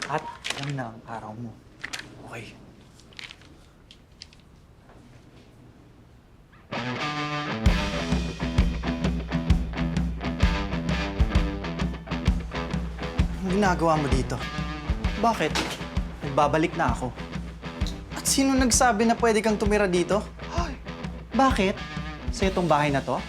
At yan na ang araw mo. Okay. Anong ginagawa mo dito? Bakit? Nagbabalik na ako. At sino nagsabi na pwede kang tumira dito? Ay, bakit? Sa itong bahay na to?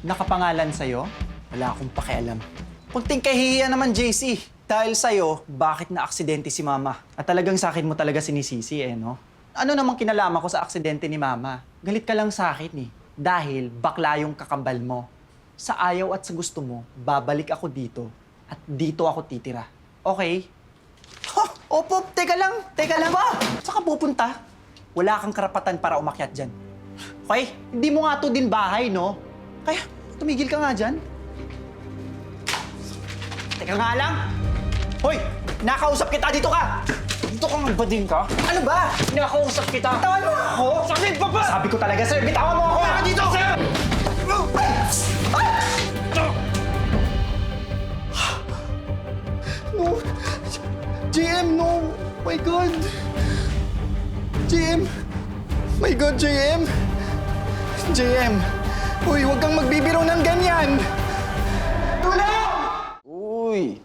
Nakapangalan sa'yo? Wala akong pakialam. Kunting kahihiya naman, JC. Dahil sa'yo, bakit na-aksidente si Mama? At talagang sa akin mo talaga sinisisi no? Ano namang kinalaman ko sa aksidente ni Mama? Galit ka lang sa akin Dahil bakla yung kakambal mo. Sa ayaw at sa gusto mo, babalik ako dito at dito ako titira. Okay? Opo, teka lang ba? Saan ka pupunta? Wala kang karapatan para umakyat dyan. Okay? Hindi mo nga to din bahay, no? Kaya, tumigil ka nga dyan. Teka nga lang! Hoy! Nakausap kita! Dito ka! Dito ka nga ba din ka? Ano ba? Nakausap kita! Bitawan mo ako! Sabi pa ba? Sabi ko talaga, sir! Bitawan mo ako! Teka dito! Sir! No! JM, no! My God! JM! My God, JM! JM! Uy, huwag kang magbibiro ng ganyan! Tulong! Uy!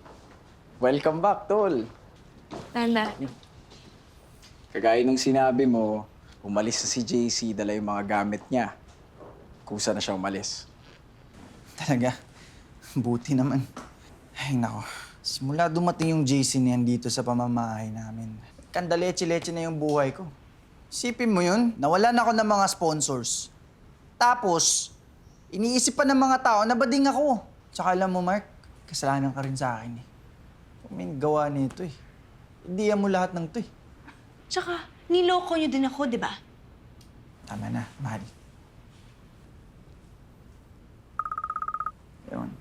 Welcome back, Tol. Tanda. Kagaya nung sinabi mo, umalis na si JC, dala yung mga gamit niya. Kusa na siya umalis. Talaga? Buti naman. Ay, nako. Simula dumating yung JC niyan dito sa pamamahay namin. Kandaleche-leche na yung buhay ko. Isipin mo yun, nawalan ako ng mga sponsors. Tapos, iniisip pa ng mga tao na bading ako. Tsaka alam mo, Mark, kasalanan ka rin sa akin May gawa nito Hindi mo lahat ng to Tsaka, niloko niyo din ako, di ba? Tama na, mahal. Ewan.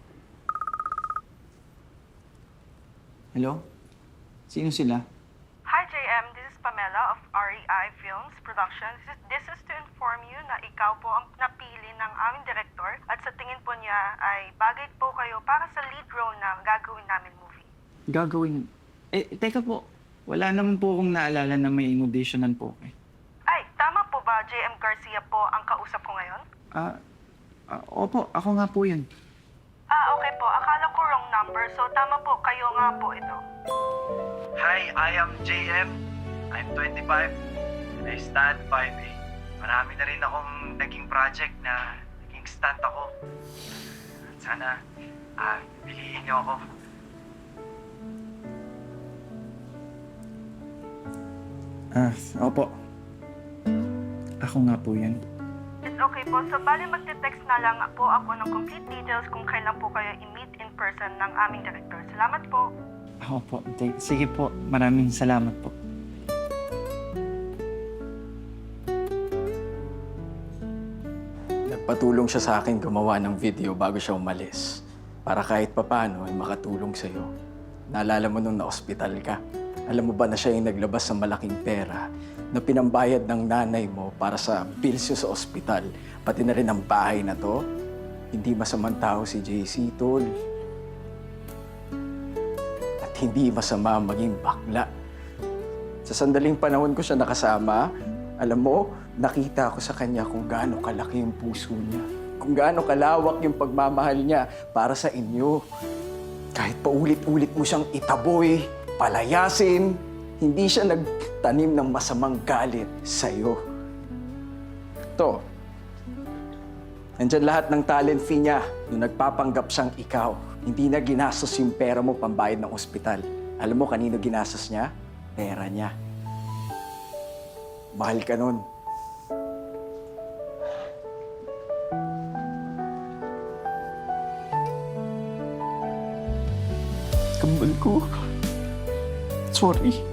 Hello? Sino sila? Hi, JM. This is Pamela of REI Films Productions. This is to inform you na ikaw po ang napili ng aming director at sa tingin po niya ay bagay po kayo para sa lead role na gagawin namin movie. Gagawin? Teka po. Wala naman po akong naalala na may inauditionan po. Ay, tama po ba JM Garcia po ang kausap ko ngayon? Opo. Ako nga po yun. Okay po. Akala ko wrong number. So, tama po. Kayo nga po ito. Hi, I am JM. I'm 25 and I stand by me. Marami na rin akong naging project na naging stunt ako. Sana, piliin niyo ako. Opo. Ako nga po yan. It's okay po. So, bali magte-text na lang po ako ng complete details kung kailan po kayo i-meet in person ng aming director. Salamat po. Opo. Sige po. Maraming salamat po. Nagpatulong siya sa akin gumawa ng video bago siya umalis. Para kahit papano ay makatulong sa'yo. Naalala mo nung na-ospital ka. Alam mo ba na siya yung naglabas ng malaking pera na pinambayad ng nanay mo para sa bills sa ospital, pati na rin ang bahay na to? Hindi masamang tao si JC, Tol. At hindi masama maging bakla. Sa sandaling panahon ko siya nakasama, alam mo, nakita ko sa kanya kung gaano kalaki yung puso niya. Kung gaano kalawak yung pagmamahal niya para sa inyo. Kahit paulit-ulit mo siyang itaboy, palayasin, hindi siya nagtanim ng masamang galit sa'yo. Ito, nandyan lahat ng talent fee niya nung nagpapanggap siyang ikaw. Hindi na ginastos yung pera mo pambayad ng ospital. Alam mo kanino ginastos niya? Pera niya. Mahal ka nun. Kambal ko. Sorry.